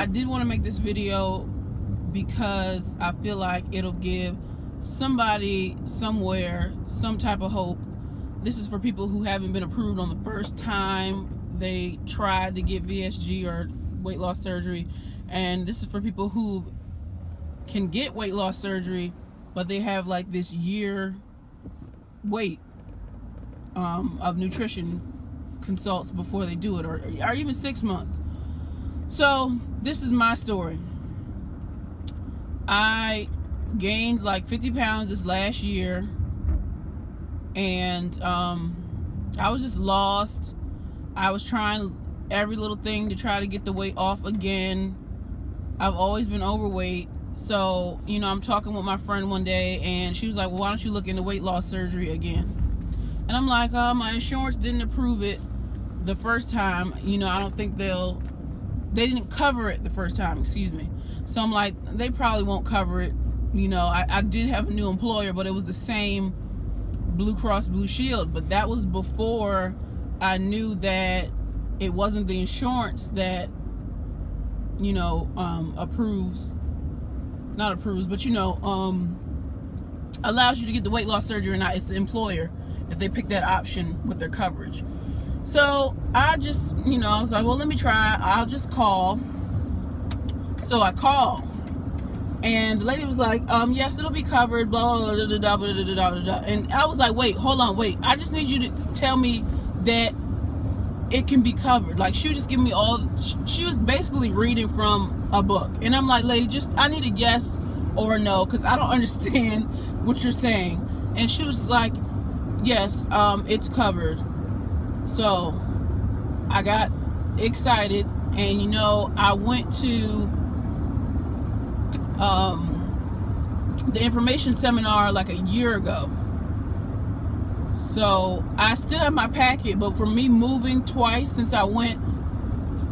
I did want to make this video because I feel like it'll give somebody somewhere some type of hope. This is for people who haven't been approved on the first time they tried to get VSG or weight loss surgery, and this is for people who can get weight loss surgery but they have like this year wait of nutrition consults before they do it, or even 6 months. So this is my story. I gained like 50 pounds this last year, and I was just lost. I was trying every little thing to try to get the weight off again. I've always been overweight. So, you know, I'm talking with my friend one day, and she was like, well, why don't you look into weight loss surgery again? And I'm like, my insurance didn't approve it the first time. You know, I don't think they didn't cover it the first time, excuse me. So I'm like, they probably won't cover it. You know, I did have a new employer, but it was the same Blue Cross Blue Shield. But that was before I knew that it wasn't the insurance that, you know, allows you to get the weight loss surgery or not. It's the employer if they pick that option with their coverage. So I just, you know, I was like, well, let me try. I'll just call. So I called, and the lady was like, yes, it'll be covered, blah, blah, blah, blah, blah, blah, blah, blah. And I was like, wait, hold on, wait. I just need you to tell me that it can be covered. Like, she was just giving me she was basically reading from a book. And I'm like, lady, I need a yes or a no, because I don't understand what you're saying. And she was like, yes, it's covered. So I got excited, and you know, I went to the information seminar like a year ago. So I still have my packet, but for me moving twice since I went,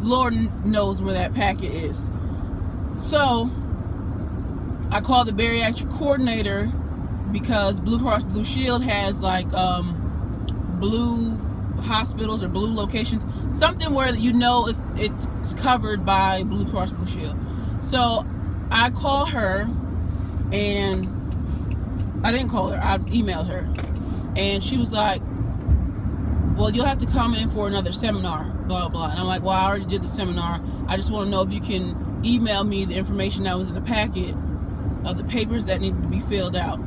Lord knows where that packet is. So I called the bariatric coordinator, because Blue Cross Blue Shield has like blue hospitals or blue locations, something where you know it's covered by Blue Cross Blue Shield. So I called her, and I didn't call her, I emailed her, and she was like, well, you'll have to come in for another seminar, blah blah. And I'm like, well, I already did the seminar. I just want to know if you can email me the information that was in the packet of the papers that needed to be filled out.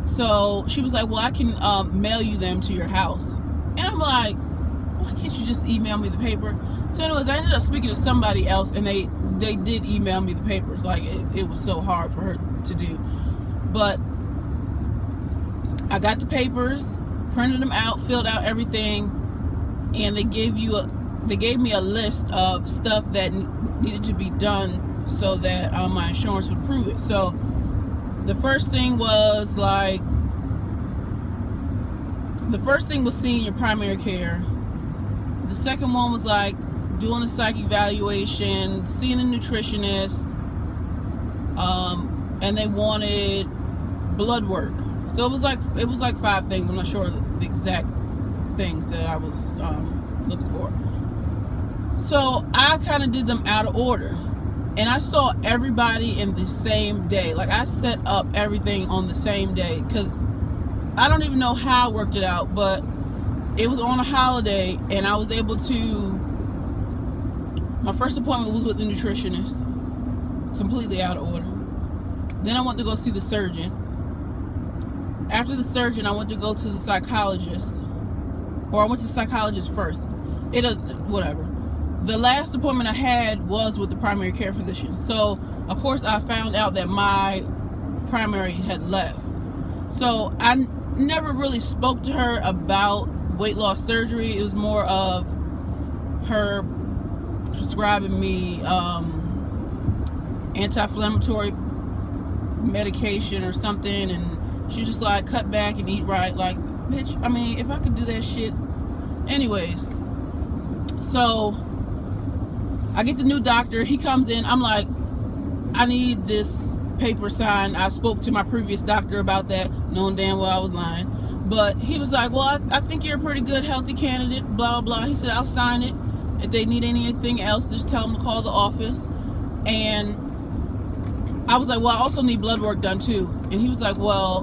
So she was like, well, I can mail you them to your house. And I'm like, why can't you just email me the paper? So anyways, I ended up speaking to somebody else, and they did email me the papers. Like, it was so hard for her to do. But I got the papers, printed them out, filled out everything, and they gave me a list of stuff that needed to be done so that my insurance would approve it. So the first thing was seeing your primary care. The second one was like doing a psych evaluation, seeing a nutritionist, and they wanted blood work. So it was like 5 things. I'm not sure the exact things that I was looking for. So I kind of did them out of order. And I saw everybody in the same day. Like, I set up everything on the same day, because I don't even know how I worked it out, but it was on a holiday, and I was able to, my first appointment was with the nutritionist, completely out of order. Then I went to go see the surgeon. After the surgeon, I went to go to the psychologist, or I went to the psychologist first. Whatever. The last appointment I had was with the primary care physician. So, of course, I found out that my primary had left. So, I never really spoke to her about weight loss surgery. It was more of her prescribing me anti-inflammatory medication or something. And she was just like, cut back and eat right. Like, bitch, I mean, if I could do that shit. Anyways, so I get the new doctor. He comes in. I'm like, I need this paper signed. I spoke to my previous doctor about that, knowing damn well I was lying. But he was like, well, I think you're a pretty good healthy candidate, blah, blah, blah. He said, I'll sign it. If they need anything else, just tell them to call the office. And I was like, well, I also need blood work done too. And he was like, well,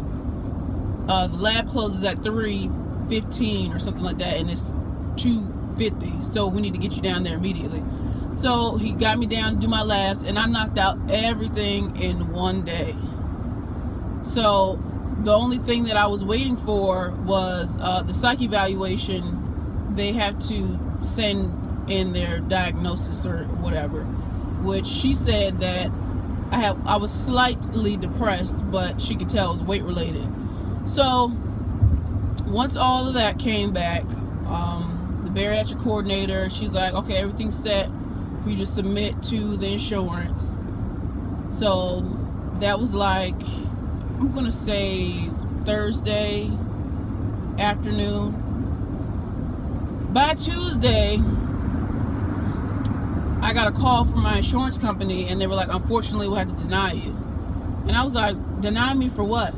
the lab closes at 3:15 or something like that, and it's 2:50, so we need to get you down there immediately. So he got me down to do my labs, and I knocked out everything in one day. So the only thing that I was waiting for was the psych evaluation. They have to send in their diagnosis or whatever, which she said that I was slightly depressed, but she could tell it was weight related. So once all of that came back, the bariatric coordinator, she's like, okay, everything's set for you to submit to the insurance. So that was like, I'm gonna say Thursday afternoon. By Tuesday, I got a call from my insurance company, and they were like, unfortunately, we'll have to deny you. And I was like, deny me for what?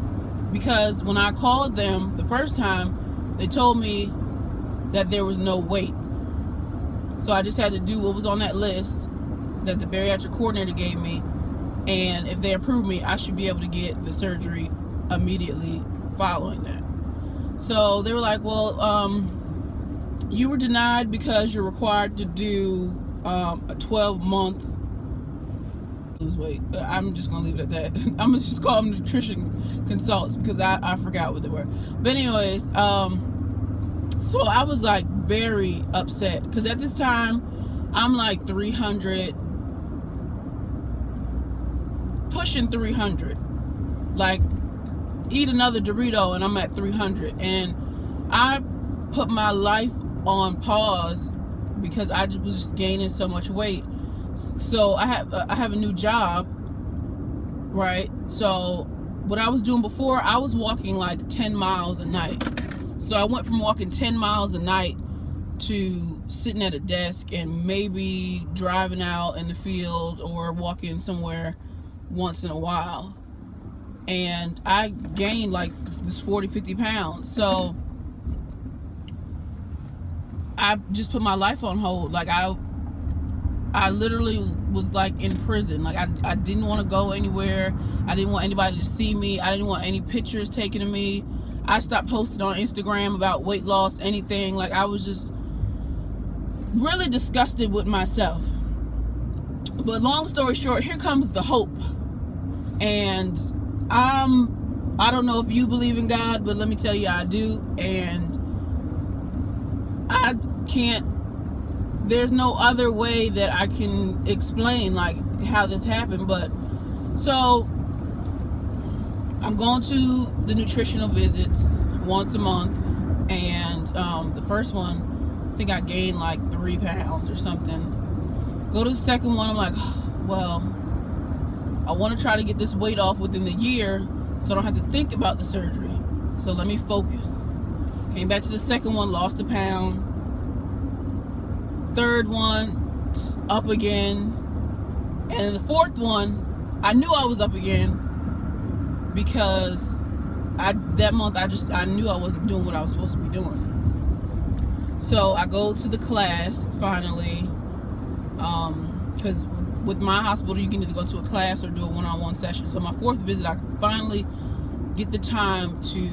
Because when I called them the first time, they told me that there was no wait. So I just had to do what was on that list that the bariatric coordinator gave me, and if they approve me, I should be able to get the surgery immediately following that. So they were like, well, you were denied because you're required to do a 12-month lose weight. I'm just gonna leave it at that. I'm gonna just call them nutrition consultants because I forgot what they were. But anyways, so I was like very upset because at this time I'm like 300, pushing 300. Like, eat another Dorito and I'm at 300, and I put my life on pause because I was just gaining so much weight. So I have a new job, right? So what I was doing before, I was walking like 10 miles a night. So I went from walking 10 miles a night to sitting at a desk and maybe driving out in the field or walking somewhere once in a while. And I gained like this 40-50 pounds. So I just put my life on hold. Like I literally was like in prison. Like I didn't want to go anywhere. I didn't want anybody to see me. I didn't want any pictures taken of me. I stopped posting on Instagram about weight loss, anything. Like I was just really disgusted with myself. But long story short, here comes the hope. And I don't know if you believe in God, but let me tell you, I do. And I can't, there's no other way that I can explain like how this happened. But so I'm going to the nutritional visits once a month, and the first one, I think I gained like 3 pounds or something. Go to the second one, I'm like, well, I want to try to get this weight off within the year so I don't have to think about the surgery. So let me focus. Came back to the second one, lost 1 pound. Third one, up again. And the fourth one, I knew I was up again because that month I knew I wasn't doing what I was supposed to be doing. So I go to the class finally, because with my hospital you can either go to a class or do a one-on-one session. So my fourth visit, I finally get the time to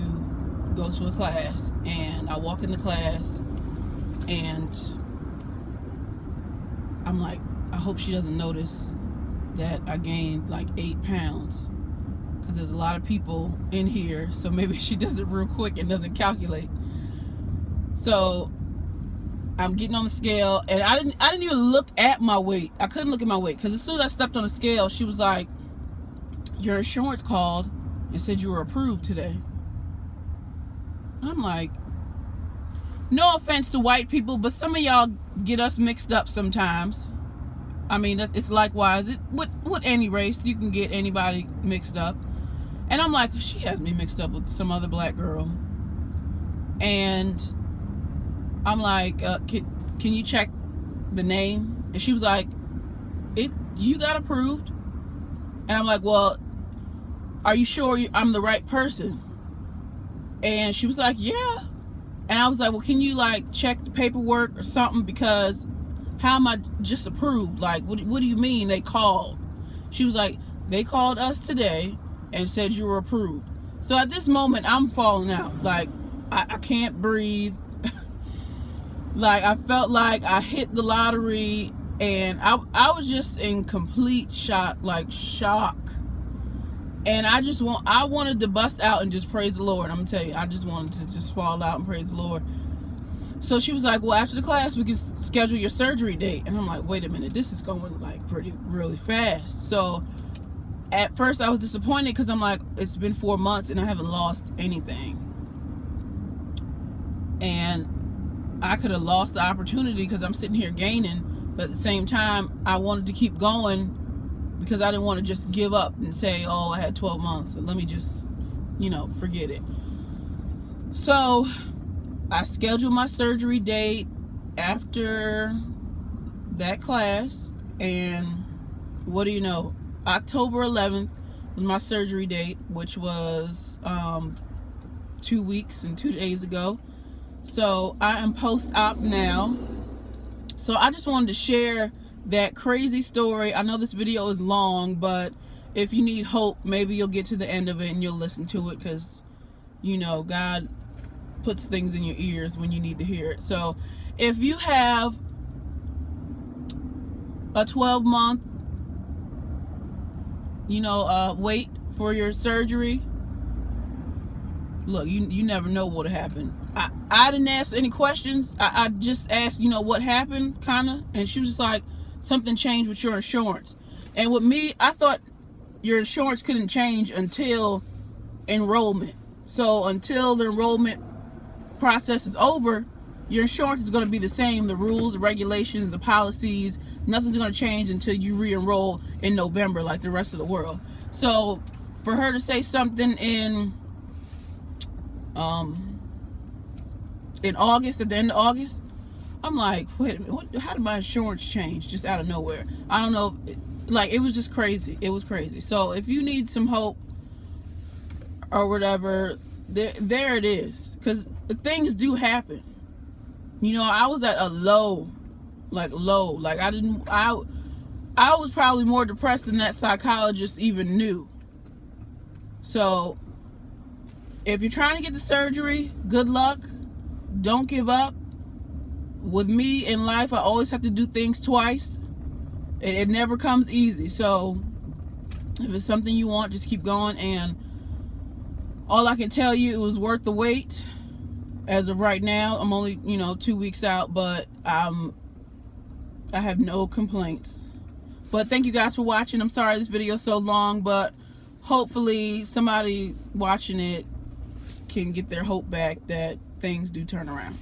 go to a class, and I walk in the class and I'm like, I hope she doesn't notice that I gained like 8 pounds, because there's a lot of people in here, so maybe she does it real quick and doesn't calculate. So I'm getting on the scale, and I didn't even look at my weight. I couldn't look at my weight because as soon as I stepped on the scale, she was like, your insurance called and said you were approved today. I'm like, no offense to white people, but some of y'all get us mixed up sometimes. I mean, it's likewise. With any race, you can get anybody mixed up. And I'm like, she has me mixed up with some other black girl. And I'm like, can you check the name? And she was like, you got approved. And I'm like, well, are you sure I'm the right person? And she was like, yeah. And I was like, well, can you like check the paperwork or something, because how am I just approved? Like, what do you mean they called? She was like, they called us today and said you were approved. So at this moment, I'm falling out. Like, I can't breathe. Like, I felt like I hit the lottery, and I was just in complete shock, and I wanted to bust out and just praise the Lord. I'm gonna tell you, I just wanted to just fall out and praise the Lord. So she was like, well, after the class we can schedule your surgery date. And I'm like, wait a minute, this is going like really fast. So at first I was disappointed, because I'm like, it's been 4 months and I haven't lost anything, and I could have lost the opportunity because I'm sitting here gaining. But at the same time, I wanted to keep going, because I didn't want to just give up and say, oh, I had 12 months, so let me just, forget it. So I scheduled my surgery date after that class, and what do you know? October 11th was my surgery date, which was 2 weeks and 2 days ago. So I am post-op now. So I just wanted to share that crazy story. I know this video is long, but if you need hope, maybe you'll get to the end of it and you'll listen to it, because God puts things in your ears when you need to hear it. So if you have a 12-month wait for your surgery, look, you never know what'll happen. I didn't ask any questions. I just asked, what happened, kind of, and she was just like, something changed with your insurance. And with me, I thought your insurance couldn't change until enrollment. So until the enrollment process is over, your insurance is going to be the same. The rules, the regulations, the policies, nothing's going to change until you re-enroll in November like the rest of the world. So for her to say something in August, at the end of August, I'm like, wait a minute, how did my insurance change just out of nowhere? I don't know. Like, it was just crazy. It was crazy. So if you need some hope or whatever, there it is. Because things do happen. I was at a low. Like, I was probably more depressed than that psychologist even knew. So if you're trying to get the surgery, good luck. Don't give up. With me in life, I always have to do things twice. It never comes easy. So if it's something you want, just keep going. And all I can tell you, it was worth the wait. As of right now, I'm only 2 weeks out, but I have no complaints. But thank you guys for watching. I'm sorry this video is so long, but hopefully somebody watching it can get their hope back that things do turn around.